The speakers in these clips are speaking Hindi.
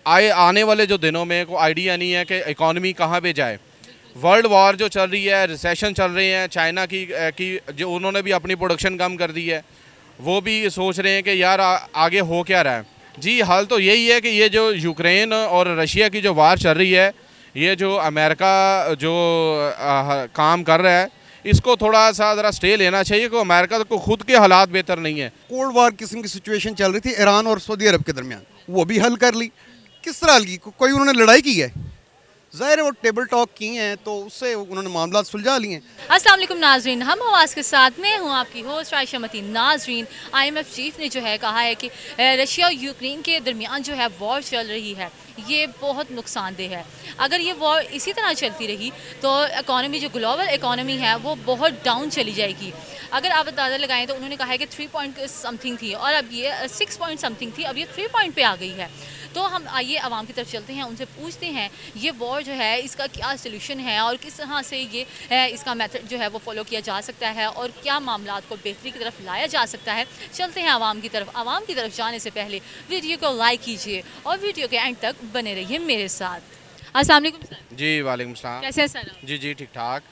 आने वाले जो दिनों में कोई आइडिया नहीं है कि इकॉनमी कहाँ पे जाए। वर्ल्ड वॉर जो चल रही है, रिसेशन चल रहे हैं, चाइना की जो उन्होंने भी अपनी प्रोडक्शन कम कर दी है, वो भी सोच रहे हैं कि यार आगे हो क्या रहा है। जी हाल तो यही है कि ये जो यूक्रेन और रशिया की जो वार चल रही है, ये जो अमेरिका जो काम कर रहा है, इसको थोड़ा सा ज़रा स्टे लेना चाहिए, क्योंकि अमेरिका को खुद के हालात बेहतर नहीं है। कोल्ड वार किस्म की सिचुएशन चल रही थी ईरान और सऊदी अरब के दरमियान, वो भी हल कर ली। किस तरह हल की? कोई उन्होंने लड़ाई की है? ज़ाहिर है वो टेबल टॉक की हैं तो उससे उन्होंने मामला सुलझा लिए हैं। अस्सलाम वालेकुम नाजरीन, हम आवाज़ के साथ में हूँ आपकी होस्ट आयशा मतीन। नाजरीन, IMF चीफ ने जो है कहा है कि रशिया और यूक्रेन के दरमियान जो है वॉर चल रही है, ये बहुत नुकसानदेह है। अगर ये वॉर इसी तरह चलती रही तो इकॉनमी जो ग्लोबल इकॉनमी है वो बहुत डाउन चली जाएगी। अगर आप अंदाज़ा लगाएं तो उन्होंने कहा है कि 3 पॉइंट समथिंग थी और अब ये 6 पॉइंट समथिंग थी, अब ये 3 पॉइंट पे आ गई है। तो हम आइए आवाम की तरफ चलते हैं, उनसे पूछते हैं ये वॉर जो है इसका क्या सलूशन है और किस तरह से ये इसका मेथड जो है वो फॉलो किया जा सकता है और क्या मामलात को बेहतरी की तरफ लाया जा सकता है। चलते हैं आवाम की तरफ। आवाम की तरफ जाने से पहले वीडियो को लाइक कीजिए और वीडियो के एंड तक बने रहिए मेरे साथ। अस्सलाम वालेकुम सर। जी वालेकुम सलाम। कैसे हैं सर? जी जी ठीक ठाक।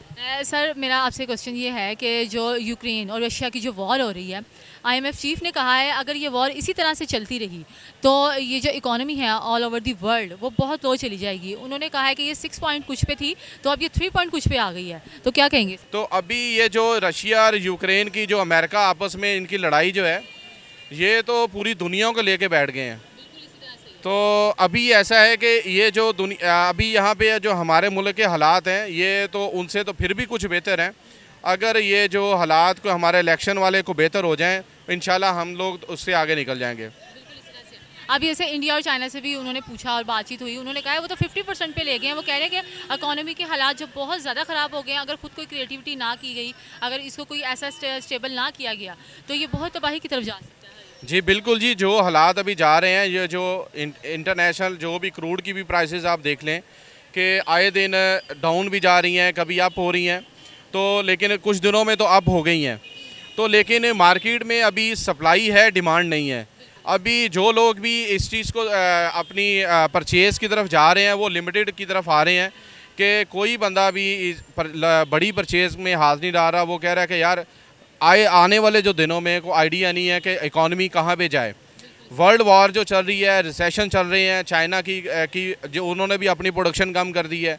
सर, मेरा आपसे क्वेश्चन ये है कि जो यूक्रेन और रशिया की जो वॉर हो रही है, IMF चीफ ने कहा है अगर ये वॉर इसी तरह से चलती रही तो ये जो इकॉनमी है ऑल ओवर दी वर्ल्ड वो बहुत लो चली जाएगी। उन्होंने कहा है कि ये 6 पॉइंट कुछ पे थी तो अब ये 3 पॉइंट कुछ पे आ गई है, तो क्या कहेंगे? तो अभी ये जो रशिया और यूक्रेन की जो अमेरिका आपस में इनकी लड़ाई जो है, ये तो पूरी दुनिया को लेके बैठ गए हैं। तो अभी ऐसा है कि ये जो अभी यहाँ पे जो हमारे मुल्क के हालात हैं, ये तो उनसे तो फिर भी कुछ बेहतर हैं। अगर ये जो हालात को हमारे इलेक्शन वाले को बेहतर हो जाएं, इंशाल्लाह हम लोग उससे आगे निकल जाएंगे। अभी जैसे इंडिया और चाइना से भी उन्होंने पूछा और बातचीत हुई, उन्होंने कहा है वो तो 50% पे ले गए हैं। वो कह रहे हैं कि इकोनॉमी के हालात जो बहुत ज़्यादा ख़राब हो गए हैं, अगर खुद कोई क्रिएटिविटी ना की गई, अगर इसको कोई ऐसा स्टेबल ना किया गया तो ये बहुत तबाही की तरफ जा सकता है। जी बिल्कुल जी, जो हालात अभी जा रहे हैं, ये जो इंटरनेशनल जो भी क्रूड की भी प्राइसेस आप देख लें कि आए दिन डाउन भी जा रही हैं, कभी अप हो रही हैं। तो लेकिन कुछ दिनों में तो अप हो गई हैं। तो लेकिन मार्केट में अभी सप्लाई है, डिमांड नहीं है। अभी जो लोग भी इस चीज़ को अपनी परचेज़ की तरफ जा रहे हैं, वो लिमिटेड की तरफ आ रहे हैं कि कोई बंदा भी बड़ी परचेज़ में हाथ नहीं डाल रहा। वो कह रहा है कि यार आने वाले जो दिनों में कोई आइडिया नहीं है कि इकॉनमी कहाँ पे जाए। वर्ल्ड वॉर जो चल रही है, रिसेशन चल रहे हैं, चाइना की जो उन्होंने भी अपनी प्रोडक्शन कम कर दी है,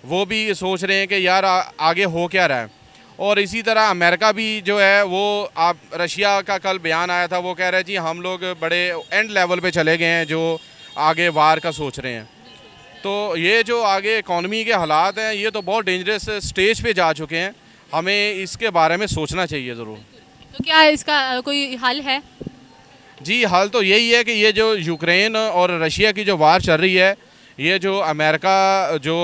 वो भी सोच रहे हैं कि यार आगे हो क्या रहा है। और इसी तरह अमेरिका भी जो है वो रशिया का कल बयान आया था, वो कह रहे हैं जी हम लोग बड़े एंड लेवल पे चले गए हैं जो आगे वार का सोच रहे हैं। तो ये जो आगे इकॉनमी के हालात हैं, ये तो बहुत डेंजरस स्टेज पे जा चुके हैं। हमें इसके बारे में सोचना चाहिए ज़रूर। तो क्या इसका कोई हल है? जी हल तो यही है कि ये जो यूक्रेन और रशिया की जो वार चल रही है, ये जो अमेरिका जो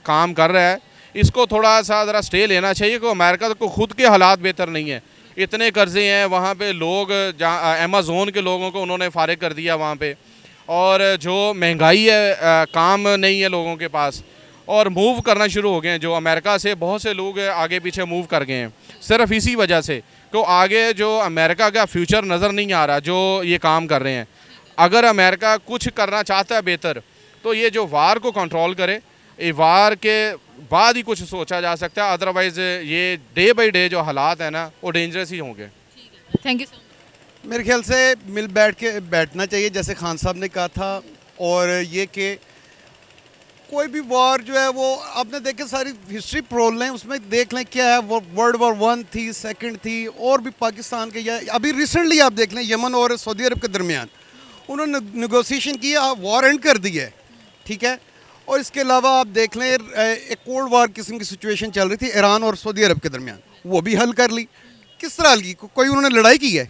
काम कर रहा है, इसको थोड़ा सा ज़रा स्टे लेना चाहिए, क्योंकि अमेरिका को खुद के हालात बेहतर नहीं है। इतने कर्ज़े हैं वहाँ पे, लोग जहाँ अमेज़ोन के लोगों को उन्होंने फारिग कर दिया वहाँ पे, और जो महंगाई है, काम नहीं है लोगों के पास, और मूव करना शुरू हो गए हैं। जो अमेरिका से बहुत से लोग आगे पीछे मूव कर गए हैं सिर्फ इसी वजह से, तो आगे जो अमेरिका का फ्यूचर नज़र नहीं आ रहा जो ये काम कर रहे हैं। अगर अमेरिका कुछ करना चाहता है बेहतर, तो ये जो वार को कंट्रोल करे, ये वार के बाद ही कुछ सोचा जा सकता है। अदरवाइज़ ये डे बाई डे जो हालात हैं ना, वो डेंजरस ही होंगे। Thank you so much. मेरे ख्याल से मिल बैठना चाहिए जैसे खान साहब ने कहा था। और ये कि कोई भी वॉर जो है वो आपने देखे, सारी हिस्ट्री प्रोल लें, उसमें देख लें क्या है। वो वर्ल्ड वॉर 1 थी, सेकंड थी, और भी पाकिस्तान के, या अभी रिसेंटली आप देख लें यमन और सऊदी अरब के दरमियान उन्होंने नेगोशिएशन की, वॉर एंड कर दी है, ठीक है। और इसके अलावा आप देख लें एक कोल्ड वार किस्म की सिचुएशन चल रही थी ईरान और सऊदी अरब के दरमियान, वो भी हल कर ली। किस तरह हल की? कोई उन्होंने लड़ाई की है?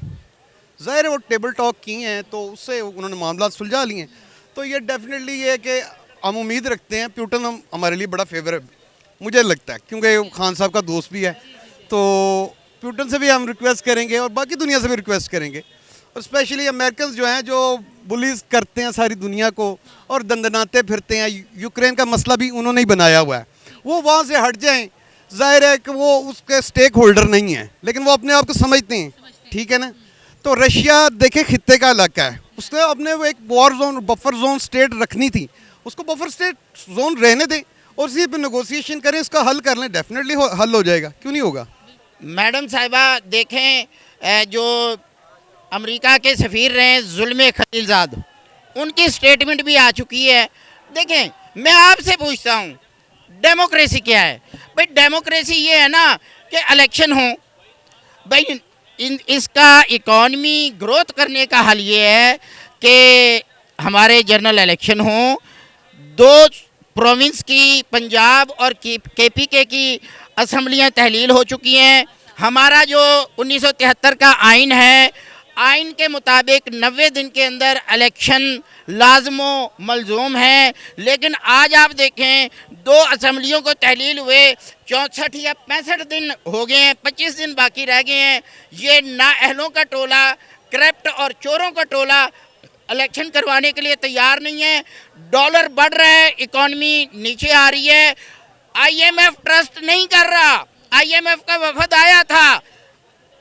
ज़ाहिर है वो टेबल टॉक की हैं तो उससे उन्होंने मामला सुलझा लिए हैं। तो ये डेफिनेटली ये है कि हम उम्मीद रखते हैं पुतिन हमारे लिए बड़ा फेवर है, मुझे लगता है, क्योंकि खान साहब का दोस्त भी है। तो पुतिन से भी हम रिक्वेस्ट करेंगे और बाकी दुनिया से भी रिक्वेस्ट करेंगे, और स्पेशली अमेरिकन जो हैं जो बुलीज करते हैं सारी दुनिया को और दंदनाते फिरते हैं। यूक्रेन का मसला भी उन्होंने ही बनाया हुआ है, वो वहाँ से हट जाएं। जाहिर है कि वो उसके स्टेक होल्डर नहीं हैं, लेकिन वो अपने आप को समझते हैं, ठीक है ना। तो रशिया देखे खित्ते का इलाका है, उसने अपने वो एक war zone buffer zone state रखनी थी, उसको बफर स्टेट जोन रहने दें और इसी पे नेगोशिएशन करें, इसका हल कर लें, डेफिनेटली हल हो जाएगा, क्यों नहीं होगा। मैडम साहिबा देखें, जो अमेरिका के सफ़ीर रहे जुल्म खलीलजाद, उनकी स्टेटमेंट भी आ चुकी है। देखें, मैं आपसे पूछता हूँ डेमोक्रेसी क्या है? भाई डेमोक्रेसी ये है ना कि इलेक्शन हो, भाई इसका इकॉनमी ग्रोथ करने का हल ये है कि हमारे जनरल इलेक्शन हो। दो प्रोविंस की, पंजाब और केपीके की असम्बलियाँ तहलील हो चुकी हैं। हमारा जो 1973 का आइन है, आइन के मुताबिक 90 दिन के अंदर इलेक्शन लाजमो मलजूम है। लेकिन आज आप देखें, दो असम्बलियों को तहलील हुए 64 या 65 दिन हो गए हैं, 25 दिन बाकी रह गए हैं। ये नाअहलों का टोला, करप्ट और चोरों का टोला इलेक्शन करवाने के लिए तैयार नहीं है। डॉलर बढ़ रहा है, इकॉनमी नीचे आ रही है। IMF ट्रस्ट नहीं कर रहा। IMF का वफद आया था,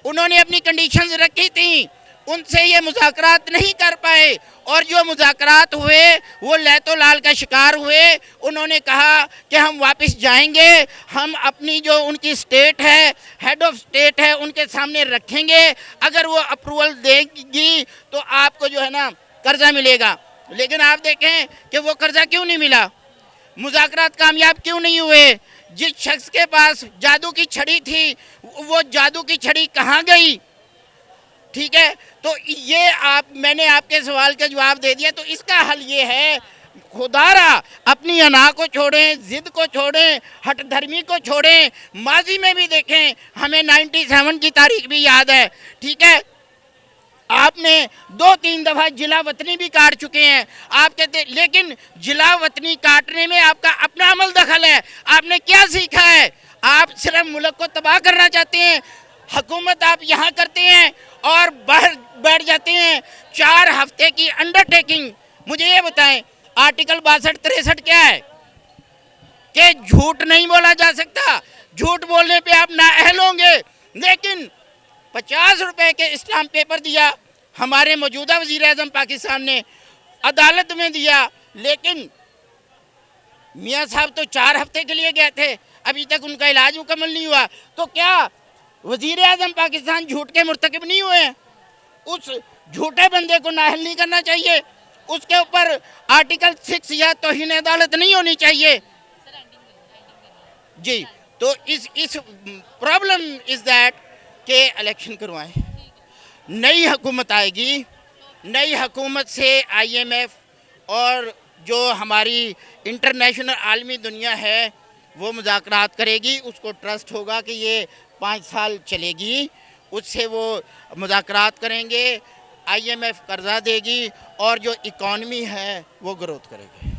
उन्होंने अपनी कंडीशंस रखी थी, उनसे ये मुज़ाकरात नहीं कर पाए और जो मुज़ाकरात हुए वो लैतो लाल का शिकार हुए। उन्होंने कहा कि हम वापस जाएंगे, हम अपनी जो उनकी स्टेट है, हेड ऑफ स्टेट है, उनके सामने रखेंगे, अगर वो अप्रूवल देगी तो आपको जो है ना कर्जा मिलेगा। लेकिन आप देखें कि वो कर्जा क्यों नहीं मिला, मुज़ाकरात कामयाब क्यों नहीं हुए। जिस शख्स के पास जादू की छड़ी थी, वो जादू की छड़ी कहाँ गई? ठीक है, तो ये मैंने आपके सवाल का जवाब दे दिया। तो इसका हल ये है, खुदारा अपनी अना को छोड़ें, ज़िद को छोड़ें, हट धर्मी को छोड़ें। माजी में भी देखें, हमें 97 की तारीख भी याद है। ठीक है, आपने 2-3 दफ़ा जिला वतनी भी काट चुके हैं। आप कहते, लेकिन जिला वतनी काटने में आपका अपना अमल दखल है। आपने क्या सीखा है? आप सिर्फ मुल्क को तबाह करना चाहते हैं। हुकूमत आप यहाँ करते हैं और बाहर बैठ जाते हैं। 4 हफ्ते की अंडरटेकिंग। मुझे ये बताएं, आर्टिकल 62-63 क्या है? कि झूठ नहीं बोला जा सकता, झूठ बोलने पे आप नाअहल होंगे। लेकिन 50 रुपए के स्टाम्प पेपर दिया हमारे मौजूदा वज़ीर आज़म पाकिस्तान ने, अदालत में दिया, लेकिन मियाँ साहब तो 4 हफ्ते के लिए गए थे, अभी तक उनका इलाज मुकम्मल नहीं हुआ। तो क्या वज़ीर आज़म पाकिस्तान झूठ के मुर्तकिब नहीं हुए? उस झूठे बंदे को नाअहल नहीं करना चाहिए, उसके ऊपर आर्टिकल 6 या तौहीन अदालत नहीं होनी चाहिए जी। तो इस प्रॉब्लम इज़ दैट के इलेक्शन करवाएं। नई हुकूमत आएगी, नई हुकूमत से IMF और जो हमारी इंटरनेशनल आलमी दुनिया है वो मुज़ाकरात करेगी। उसको ट्रस्ट होगा कि ये 5 साल चलेगी, उससे वो मुज़ाकरात करेंगे, IMF कर्जा देगी और जो इकॉनमी है वो ग्रोथ करेगी।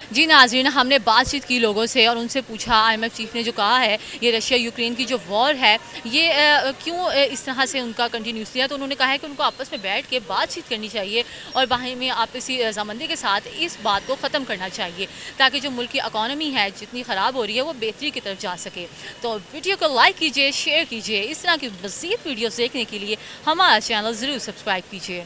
जी नाज़रीन, हमने बातचीत की लोगों से और उनसे पूछा, IMF चीफ ने जो कहा है ये रशिया यूक्रेन की जो वॉर है ये क्यों इस तरह से उनका कंटिन्यूस लिया, तो उन्होंने कहा है कि उनको आपस में बैठ के बातचीत करनी चाहिए और बाहर में आपसी रजामंदी के साथ इस बात को ख़त्म करना चाहिए ताकि जो मुल्क की इकॉनमी है जितनी ख़राब हो रही है वो बेहतरी की तरफ जा सके। तो वीडियो को लाइक कीजिए, शेयर कीजिए। इस तरह की मज़ीद वीडियोज़ देखने के लिए हमारा चैनल ज़रूर सब्सक्राइब कीजिए।